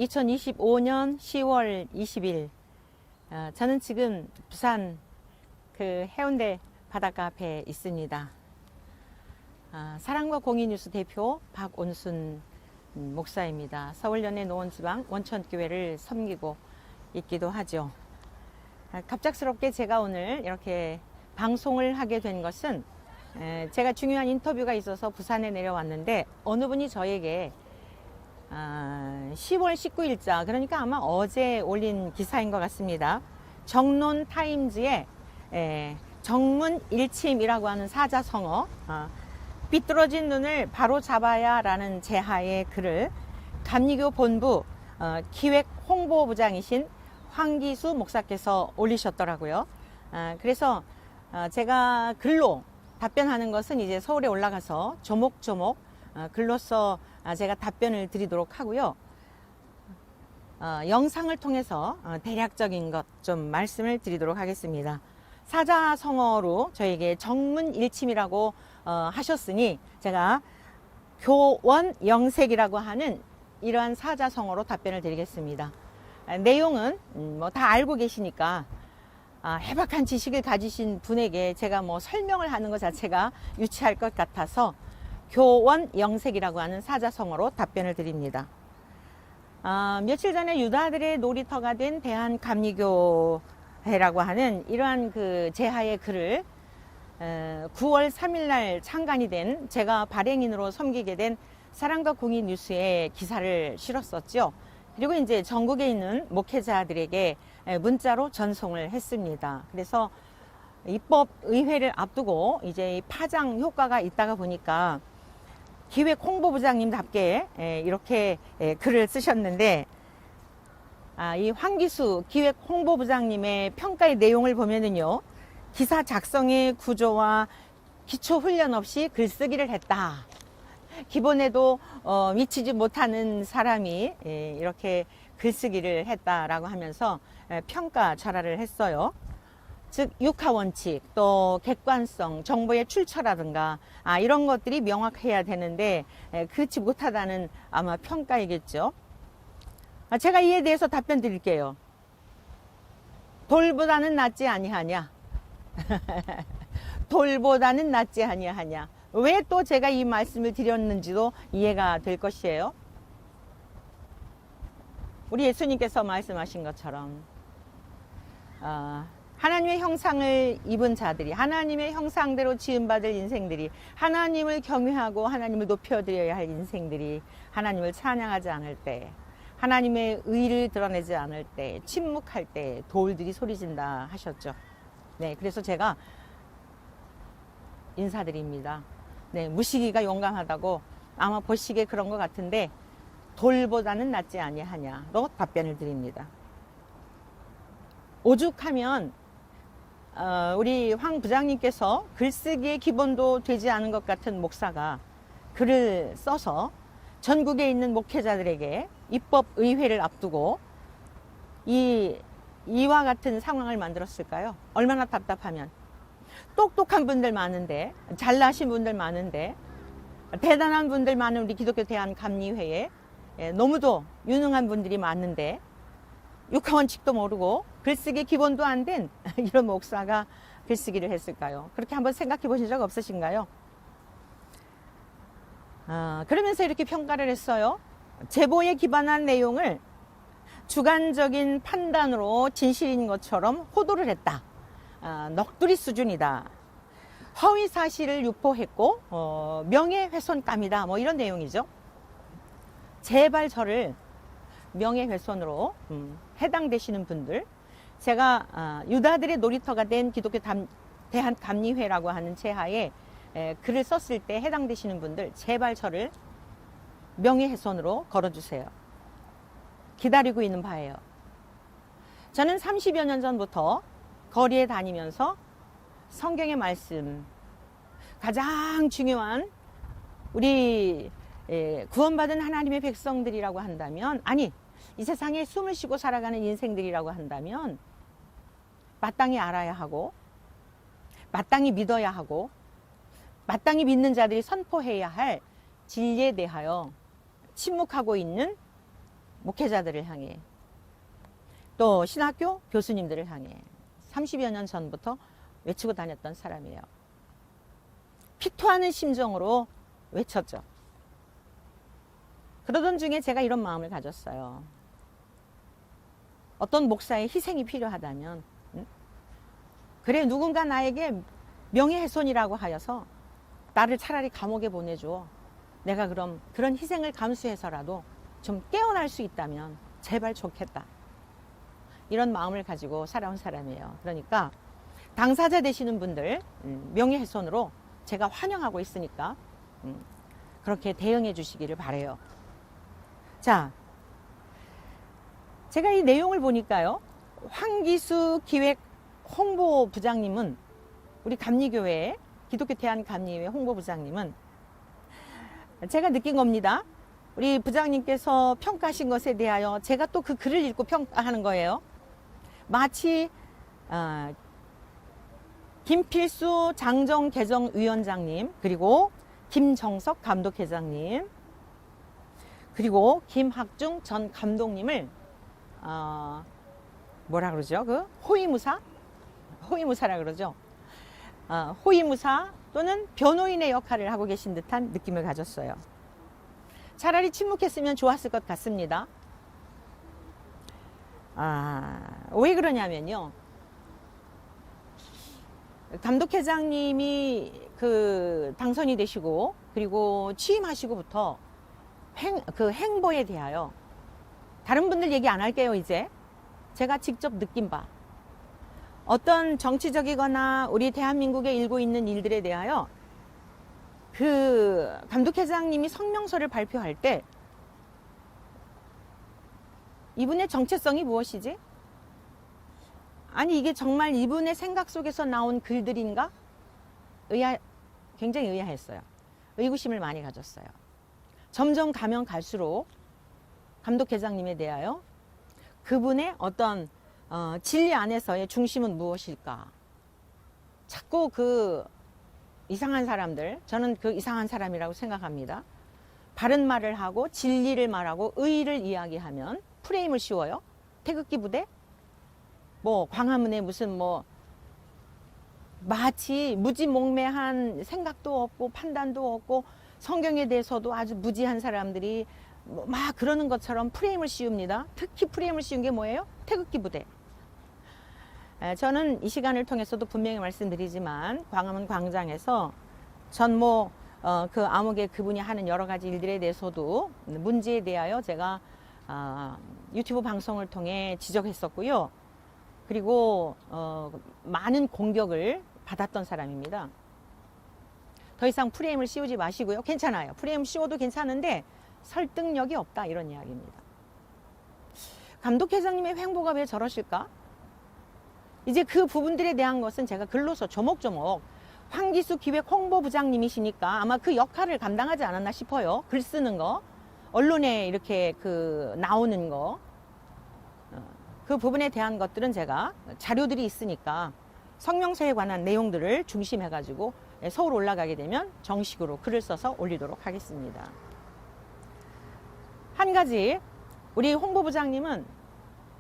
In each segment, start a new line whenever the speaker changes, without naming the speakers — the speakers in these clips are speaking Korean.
2025년 10월 20일 저는 지금 부산 그 해운대 바닷가 앞에 있습니다. 사랑과 공의뉴스 대표 박온순 목사입니다. 서울연회 노원지방 원천교회를 섬기고 있기도 하죠. 갑작스럽게 제가 오늘 이렇게 방송을 하게 된 것은 제가 중요한 인터뷰가 있어서 부산에 내려왔는데 어느 분이 저에게 10월 19일자 그러니까 아마 어제 올린 기사인 것 같습니다. 정론 타임즈에 정문 일침이라고 하는 사자성어 삐뚤어진 눈을 바로 잡아야 라는 제하의 글을 감리교 본부 기획 홍보부장이신 황기수 목사께서 올리셨더라고요. 그래서 제가 글로 답변하는 것은 이제 서울에 올라가서 조목조목 글로써 제가 답변을 드리도록 하고요. 영상을 통해서 대략적인 것 좀 말씀을 드리도록 하겠습니다. 사자성어로 저에게 정문일침이라고 하셨으니 제가 교원영색이라고 하는 이러한 사자성어로 답변을 드리겠습니다. 내용은 뭐 다 알고 계시니까 해박한 지식을 가지신 분에게 제가 뭐 설명을 하는 것 자체가 유치할 것 같아서 교원영색이라고 하는 사자성어로 답변을 드립니다. 며칠 전에 유다들의 놀이터가 된 대한감리교회라고 하는 이러한 그 제하의 글을 9월 3일 날 창간이 된 제가 발행인으로 섬기게 된 사랑과 공의 뉴스에 기사를 실었었죠. 그리고 이제 전국에 있는 목회자들에게 문자로 전송을 했습니다. 그래서 입법의회를 앞두고 이제 파장 효과가 있다가 보니까 기획 홍보부장님답게 이렇게 글을 쓰셨는데 이 황기수 기획 홍보부장님의 평가의 내용을 보면은요, 기사 작성의 구조와 기초 훈련 없이 글쓰기를 했다. 기본에도 미치지 못하는 사람이 이렇게 글쓰기를 했다라고 하면서 평가절하를 했어요. 즉 육하원칙, 또 객관성, 정보의 출처라든가 이런 것들이 명확해야 되는데 그렇지 못하다는 아마 평가이겠죠. 제가 이에 대해서 답변 드릴게요. 돌보다는 낫지 아니하냐. 돌보다는 낫지 아니하냐. 왜 또 제가 이 말씀을 드렸는지도 이해가 될 것이에요. 우리 예수님께서 말씀하신 것처럼 하나님의 형상을 입은 자들이, 하나님의 형상대로 지음받을 인생들이, 하나님을 경외하고 하나님을 높여드려야 할 인생들이 하나님을 찬양하지 않을 때, 하나님의 의를 드러내지 않을 때, 침묵할 때 돌들이 소리진다 하셨죠. 네, 그래서 제가 인사드립니다. 네, 무시기가 용감하다고 아마 보시기에 그런 것 같은데 돌보다는 낫지 아니하냐로 답변을 드립니다. 오죽하면 우리 황 부장님께서 글쓰기의 기본도 되지 않은 것 같은 목사가 글을 써서 전국에 있는 목회자들에게 입법의회를 앞두고 이와 같은 상황을 만들었을까요? 얼마나 답답하면. 똑똑한 분들 많은데, 잘나신 분들 많은데, 대단한 분들 많은 우리 기독교 대한감리회에 너무도 유능한 분들이 많은데 육하원칙도 모르고 글쓰기 기본도 안 된 이런 목사가 글쓰기를 했을까요? 그렇게 한번 생각해 보신 적 없으신가요? 그러면서 이렇게 평가를 했어요. 제보에 기반한 내용을 주관적인 판단으로 진실인 것처럼 호도를 했다. 넋두리 수준이다. 허위 사실을 유포했고 명예훼손감이다. 뭐 이런 내용이죠. 제발 저를 명예훼손으로 해당되시는 분들, 제가 유다들의 놀이터가 된 기독교 대한감리회라고 하는 제하에 글을 썼을 때 해당되시는 분들, 제발 저를 명예훼손으로 걸어주세요. 기다리고 있는 바예요. 저는 30여 년 전부터 거리에 다니면서 성경의 말씀, 가장 중요한 우리 구원받은 하나님의 백성들이라고 한다면, 아니 이 세상에 숨을 쉬고 살아가는 인생들이라고 한다면 마땅히 알아야 하고 마땅히 믿어야 하고 마땅히 믿는 자들이 선포해야 할 진리에 대하여 침묵하고 있는 목회자들을 향해, 또 신학교 교수님들을 향해 30여 년 전부터 외치고 다녔던 사람이에요. 피토하는 심정으로 외쳤죠. 그러던 중에 제가 이런 마음을 가졌어요. 어떤 목사의 희생이 필요하다면, 그래, 누군가 나에게 명예훼손이라고 하여서 나를 차라리 감옥에 보내줘. 내가 그럼 그런 희생을 감수해서라도 좀 깨어날 수 있다면 제발 좋겠다. 이런 마음을 가지고 살아온 사람이에요. 그러니까 당사자 되시는 분들 명예훼손으로 제가 환영하고 있으니까 그렇게 대응해 주시기를 바라요. 자, 제가 이 내용을 보니까요, 황기수 기획 홍보부장님은, 우리 감리교회, 기독교 대한감리회 홍보부장님은 제가 느낀 겁니다. 우리 부장님께서 평가하신 것에 대하여 제가 또 그 글을 읽고 평가하는 거예요. 마치 김필수 장정개정위원장님, 그리고 김정석 감독회장님, 그리고 김학중 전 감독님을 뭐라 그러죠? 그 호위무사라 그러죠. 호위무사 또는 변호인의 역할을 하고 계신 듯한 느낌을 가졌어요. 차라리 침묵했으면 좋았을 것 같습니다. 왜 그러냐면요, 감독회장님이 당선이 되시고 그리고 취임하시고부터 그 행보에 대하여 다른 분들 얘기 안 할게요. 이제 제가 직접 느낀 바, 어떤 정치적이거나 우리 대한민국에 일고 있는 일들에 대하여 그 감독회장님이 성명서를 발표할 때 이분의 정체성이 무엇이지? 아니, 이게 정말 이분의 생각 속에서 나온 글들인가? 굉장히 의아했어요. 의구심을 많이 가졌어요. 점점 가면 갈수록 감독회장님에 대하여 그분의 어떤 진리 안에서의 중심은 무엇일까? 자꾸 그 이상한 사람들, 저는 그 이상한 사람이라고 생각합니다. 바른 말을 하고 진리를 말하고 의의를 이야기하면 프레임을 씌워요. 태극기 부대? 뭐 광화문에 무슨 뭐 마치 무지몽매한 생각도 없고 판단도 없고 성경에 대해서도 아주 무지한 사람들이 막 그러는 것처럼 프레임을 씌웁니다. 특히 프레임을 씌운 게 뭐예요? 태극기 부대. 저는 이 시간을 통해서도 분명히 말씀드리지만 광화문 광장에서 전 그 암흑의 그분이 하는 여러 가지 일들에 대해서도 문제에 대하여 제가 유튜브 방송을 통해 지적했었고요. 그리고 많은 공격을 받았던 사람입니다. 더 이상 프레임을 씌우지 마시고요. 괜찮아요. 프레임 씌워도 괜찮은데 설득력이 없다, 이런 이야기입니다. 감독회장님의 행보가 왜 저러실까? 이제 그 부분들에 대한 것은 제가 글로서 조목조목, 황기수 기획 홍보부장님이시니까 아마 그 역할을 감당하지 않았나 싶어요. 글 쓰는 거, 언론에 이렇게 나오는 거, 그 부분에 대한 것들은 제가 자료들이 있으니까 성명서에 관한 내용들을 중심해 가지고 서울 올라가게 되면 정식으로 글을 써서 올리도록 하겠습니다. 한 가지, 우리 홍보부장님은,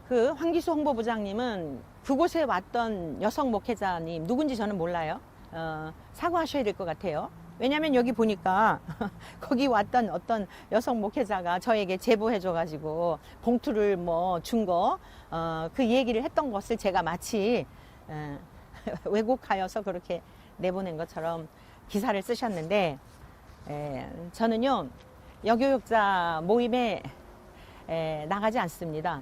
그 황기수 홍보부장님은 그곳에 왔던 여성 목회자님 누군지 저는 몰라요. 사과하셔야 될 것 같아요. 왜냐하면 여기 보니까 거기 왔던 어떤 여성 목회자가 저에게 제보해줘가지고 봉투를 뭐 준 거, 그 얘기를 했던 것을 제가 마치 왜곡하여서 그렇게 내보낸 것처럼 기사를 쓰셨는데, 저는요 여교육자 모임에 나가지 않습니다.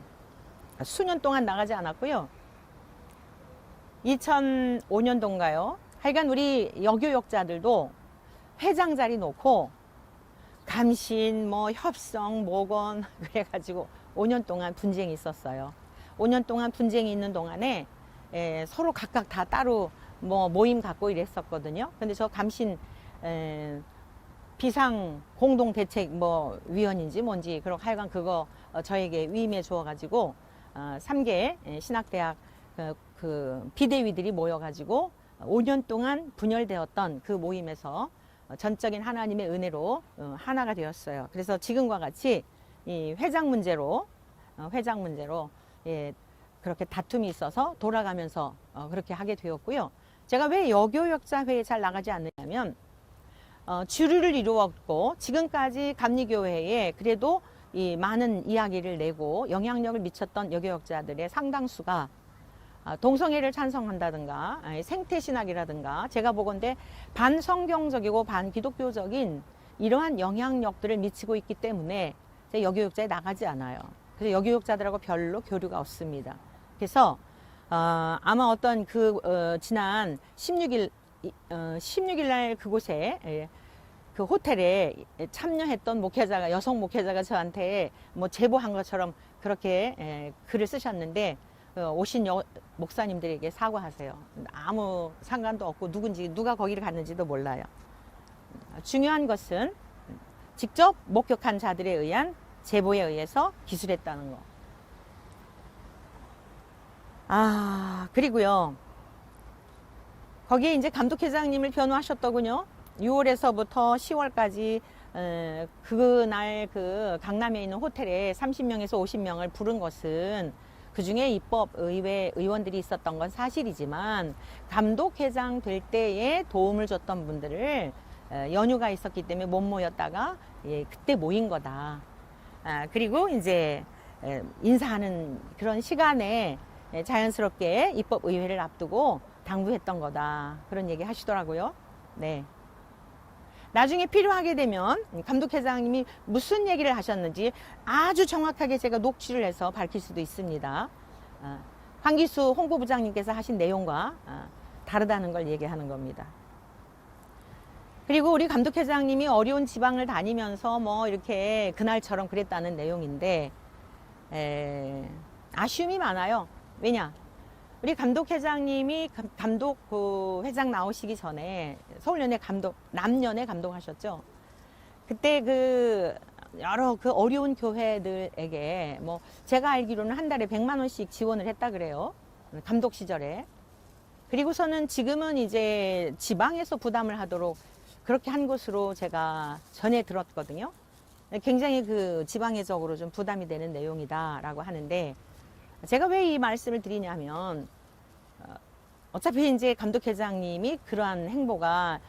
수년 동안 나가지 않았고요. 2005년도인가요? 하여간 우리 여교육자들도 회장 자리 놓고 감신, 뭐 협성, 모건 그래가지고 5년 동안 분쟁이 있었어요. 5년 동안 분쟁이 있는 동안에 서로 각각 다 따로 뭐 모임 갖고 이랬었거든요. 근데 저 감신 비상 공동 대책 뭐 위원인지 뭔지 그렇고 하여간 그거 저에게 위임해 주어가지고 3개 신학대학 그 비대위들이 모여가지고 5년 동안 분열되었던 그 모임에서 전적인 하나님의 은혜로 하나가 되었어요. 그래서 지금과 같이 이 회장 문제로 예, 그렇게 다툼이 있어서 돌아가면서 그렇게 하게 되었고요. 제가 왜 여교역자회에 잘 나가지 않느냐면 주류를 이루었고 지금까지 감리교회에 그래도 이 많은 이야기를 내고 영향력을 미쳤던 여교역자들의 상당수가 동성애를 찬성한다든가 생태신학이라든가 제가 보건대 반성경적이고 반기독교적인 이러한 영향력들을 미치고 있기 때문에 여교육자에 나가지 않아요. 그래서 여교육자들하고 별로 교류가 없습니다. 그래서 아마 어떤 지난 16일 날 그곳에 그 호텔에 참여했던 목회자가 여성 목회자가 저한테 뭐 제보한 것처럼 그렇게 글을 쓰셨는데 오신 목사님들에게 사과하세요. 아무 상관도 없고 누가 거기를 갔는지도 몰라요. 중요한 것은 직접 목격한 자들에 의한 제보에 의해서 기술했다는 거. 그리고요. 거기에 이제 감독회장님을 변호하셨더군요. 6월에서부터 10월까지 그날 그 강남에 있는 호텔에 30명에서 50명을 부른 것은 그 중에 입법의회 의원들이 있었던 건 사실이지만 감독회장 될 때에 도움을 줬던 분들을 연휴가 있었기 때문에 못 모였다가 그때 모인 거다. 그리고 이제 인사하는 그런 시간에 자연스럽게 입법의회를 앞두고 당부했던 거다. 그런 얘기 하시더라고요. 네. 나중에 필요하게 되면 감독회장님이 무슨 얘기를 하셨는지 아주 정확하게 제가 녹취를 해서 밝힐 수도 있습니다. 황기수 홍보부장님께서 하신 내용과 다르다는 걸 얘기하는 겁니다. 그리고 우리 감독회장님이 어려운 지방을 다니면서 뭐 이렇게 그날처럼 그랬다는 내용인데 아쉬움이 많아요. 왜냐? 우리 감독회장님이 감독 회장 나오시기 전에 서울연예 남연예 감독하셨죠. 그때 여러 어려운 교회들에게 뭐 제가 알기로는 한 달에 100만 원씩 지원을 했다 그래요. 감독 시절에. 그리고서는 지금은 이제 지방에서 부담을 하도록 그렇게 한 것으로 제가 전해 들었거든요. 굉장히 지방의적으로 좀 부담이 되는 내용이다라고 하는데 제가 왜 이 말씀을 드리냐면 어차피 이제 감독회장님이 그러한 행보가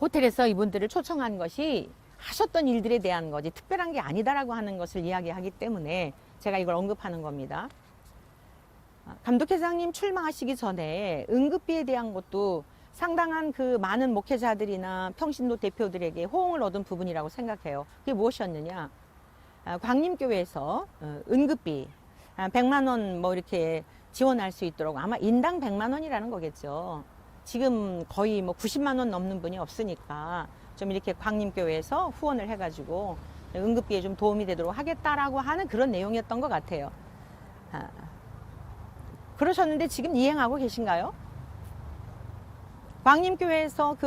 호텔에서 이분들을 초청한 것이 하셨던 일들에 대한 거지 특별한 게 아니다라고 하는 것을 이야기하기 때문에 제가 이걸 언급하는 겁니다. 감독회장님 출마하시기 전에 응급비에 대한 것도 상당한 많은 목회자들이나 평신도 대표들에게 호응을 얻은 부분이라고 생각해요. 그게 무엇이었느냐? 광림교회에서 응급비 100만 원 뭐 이렇게 지원할 수 있도록 아마 인당 100만 원이라는 거겠죠. 지금 거의 뭐 90만 원 넘는 분이 없으니까 좀 이렇게 광림교회에서 후원을 해가지고 응급비에 좀 도움이 되도록 하겠다라고 하는 그런 내용이었던 것 같아요. 그러셨는데 지금 이행하고 계신가요? 광림교회에서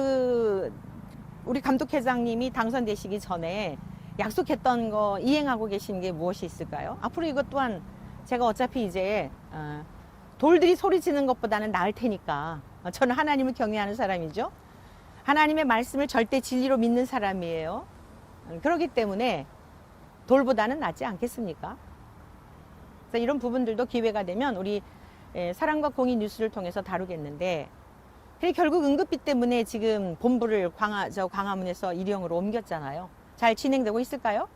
우리 감독회장님이 당선되시기 전에 약속했던 거 이행하고 계신 게 무엇이 있을까요? 앞으로 이것 또한 제가 어차피 이제 돌들이 소리치는 것보다는 나을 테니까 저는 하나님을 경외하는 사람이죠. 하나님의 말씀을 절대 진리로 믿는 사람이에요. 그렇기 때문에 돌보다는 낫지 않겠습니까? 그래서 이런 부분들도 기회가 되면 우리 사랑과 공의 뉴스를 통해서 다루겠는데 결국 응급비 때문에 지금 본부를 광화문에서 일영으로 옮겼잖아요. 잘 진행되고 있을까요?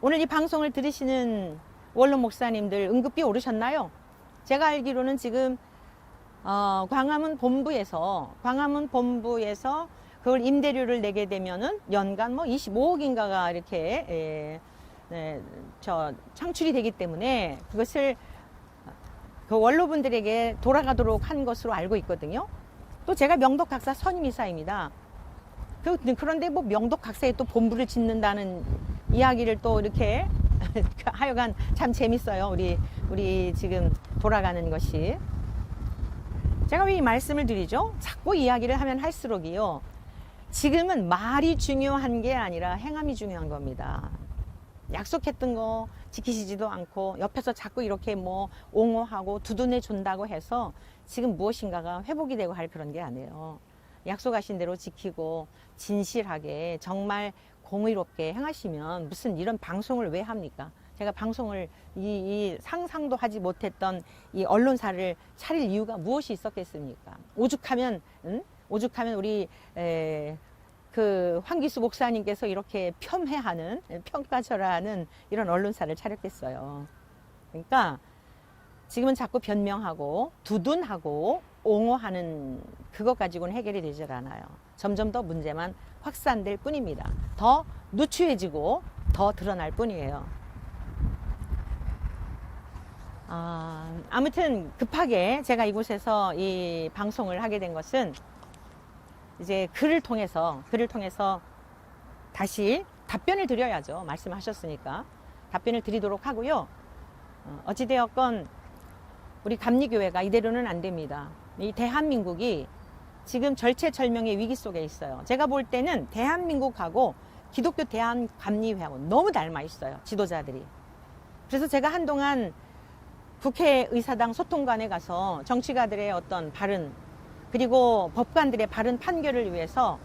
오늘 이 방송을 들으시는 원로 목사님들 응급비 오르셨나요? 제가 알기로는 지금 광화문 본부에서 그걸 임대료를 내게 되면은 연간 뭐 25억인가가 이렇게 창출이 되기 때문에 그것을 원로분들에게 돌아가도록 한 것으로 알고 있거든요. 또 제가 명덕각사 선임이사입니다. 그런데 뭐 명덕각사에 또 본부를 짓는다는 이야기를 또 이렇게 하여간 참 재밌어요. 우리 지금 돌아가는 것이. 제가 왜 이 말씀을 드리죠? 자꾸 이야기를 하면 할수록이요. 지금은 말이 중요한 게 아니라 행함이 중요한 겁니다. 약속했던 거 지키시지도 않고 옆에서 자꾸 이렇게 뭐 옹호하고 두둔해 준다고 해서 지금 무엇인가가 회복이 되고 할 그런 게 아니에요. 약속하신 대로 지키고 진실하게 정말 공의롭게 행하시면 무슨 이런 방송을 왜 합니까? 제가 방송을 이 상상도 하지 못했던 이 언론사를 차릴 이유가 무엇이 있었겠습니까? 오죽하면 우리 그 황기수 목사님께서 이렇게 폄훼하는 평가절하하는 이런 언론사를 차렸겠어요. 그러니까 지금은 자꾸 변명하고 두둔하고 옹호하는 그것 가지고는 해결이 되질 않아요. 점점 더 문제만 확산될 뿐입니다. 더 누추해지고 더 드러날 뿐이에요. 아무튼 급하게 제가 이곳에서 이 방송을 하게 된 것은 이제 글을 통해서 다시 답변을 드려야죠. 말씀하셨으니까 답변을 드리도록 하고요. 어찌되었건 우리 감리교회가 이대로는 안 됩니다. 이 대한민국이 지금 절체절명의 위기 속에 있어요. 제가 볼 때는 대한민국하고 기독교 대한감리회하고 너무 닮아 있어요. 지도자들이. 그래서 제가 한동안 국회의사당 소통관에 가서 정치가들의 어떤 바른 그리고 법관들의 바른 판결을 위해서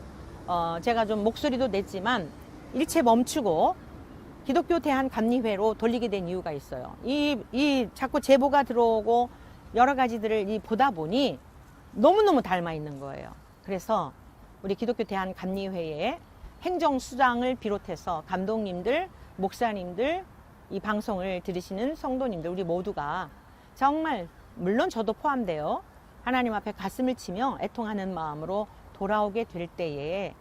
제가 좀 목소리도 냈지만 일체 멈추고 기독교 대한감리회로 돌리게 된 이유가 있어요. 이 자꾸 제보가 들어오고 여러 가지들을 보다 보니 너무너무 닮아 있는 거예요. 그래서 우리 기독교 대한감리회의 행정수장을 비롯해서 감독님들, 목사님들, 이 방송을 들으시는 성도님들 우리 모두가 정말 물론 저도 포함되어 하나님 앞에 가슴을 치며 애통하는 마음으로 돌아오게 될 때에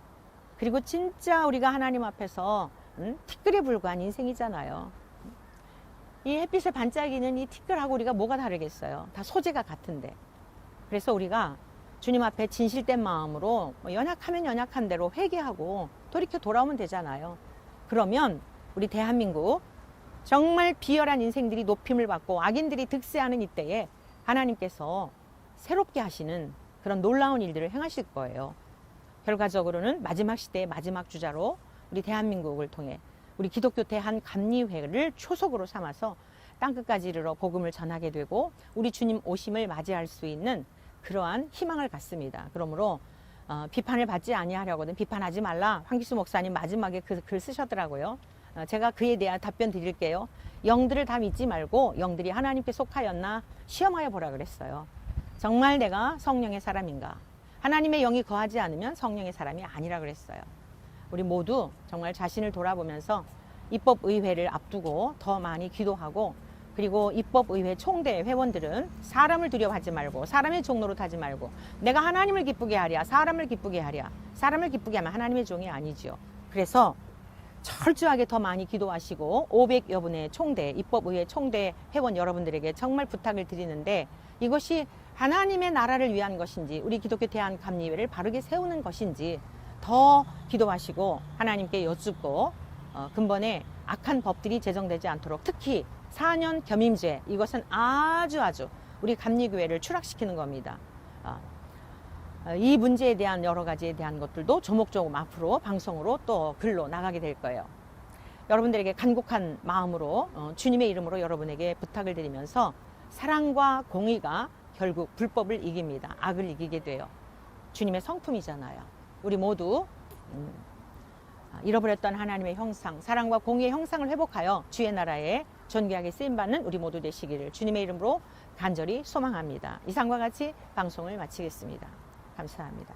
그리고 진짜 우리가 하나님 앞에서 티끌에 불과한 인생이잖아요. 이 햇빛에 반짝이는 이 티끌하고 우리가 뭐가 다르겠어요. 다 소재가 같은데. 그래서 우리가 주님 앞에 진실된 마음으로 연약하면 연약한 대로 회개하고 돌이켜 돌아오면 되잖아요. 그러면 우리 대한민국 정말 비열한 인생들이 높임을 받고 악인들이 득세하는 이때에 하나님께서 새롭게 하시는 그런 놀라운 일들을 행하실 거예요. 결과적으로는 마지막 시대의 마지막 주자로 우리 대한민국을 통해 우리 기독교 대한감리회를 초석으로 삼아서 땅끝까지 이르러 복음을 전하게 되고 우리 주님 오심을 맞이할 수 있는 그러한 희망을 갖습니다. 그러므로 비판을 받지 아니하려거든 비판하지 말라. 황기수 목사님 마지막에 그 글 쓰셨더라고요. 제가 그에 대한 답변 드릴게요. 영들을 다 믿지 말고 영들이 하나님께 속하였나 시험하여 보라 그랬어요. 정말 내가 성령의 사람인가? 하나님의 영이 거하지 않으면 성령의 사람이 아니라 그랬어요. 우리 모두 정말 자신을 돌아보면서 입법의회를 앞두고 더 많이 기도하고 그리고 입법의회 총대 회원들은 사람을 두려워하지 말고 사람의 종로로 타지 말고 내가 하나님을 기쁘게 하랴 사람을 기쁘게 하랴 사람을 기쁘게 하면 하나님의 종이 아니죠. 그래서 철저하게 더 많이 기도하시고 500여 분의 총대 입법의회 총대 회원 여러분들에게 정말 부탁을 드리는데 이것이 하나님의 나라를 위한 것인지 우리 기독교 대한감리회를 바르게 세우는 것인지 더 기도하시고 하나님께 여쭙고 근본에 악한 법들이 제정되지 않도록 특히 4년 겸임제 이것은 아주 우리 감리교회를 추락시키는 겁니다. 이 문제에 대한 여러 가지에 대한 것들도 조목조목 앞으로 방송으로 또 글로 나가게 될 거예요. 여러분들에게 간곡한 마음으로 주님의 이름으로 여러분에게 부탁을 드리면서 사랑과 공의가 결국 불법을 이깁니다. 악을 이기게 돼요. 주님의 성품이잖아요. 우리 모두 잃어버렸던 하나님의 형상, 사랑과 공의의 형상을 회복하여 주의 나라에 존귀하게 쓰임받는 우리 모두 되시기를 주님의 이름으로 간절히 소망합니다. 이상과 같이 방송을 마치겠습니다. 감사합니다.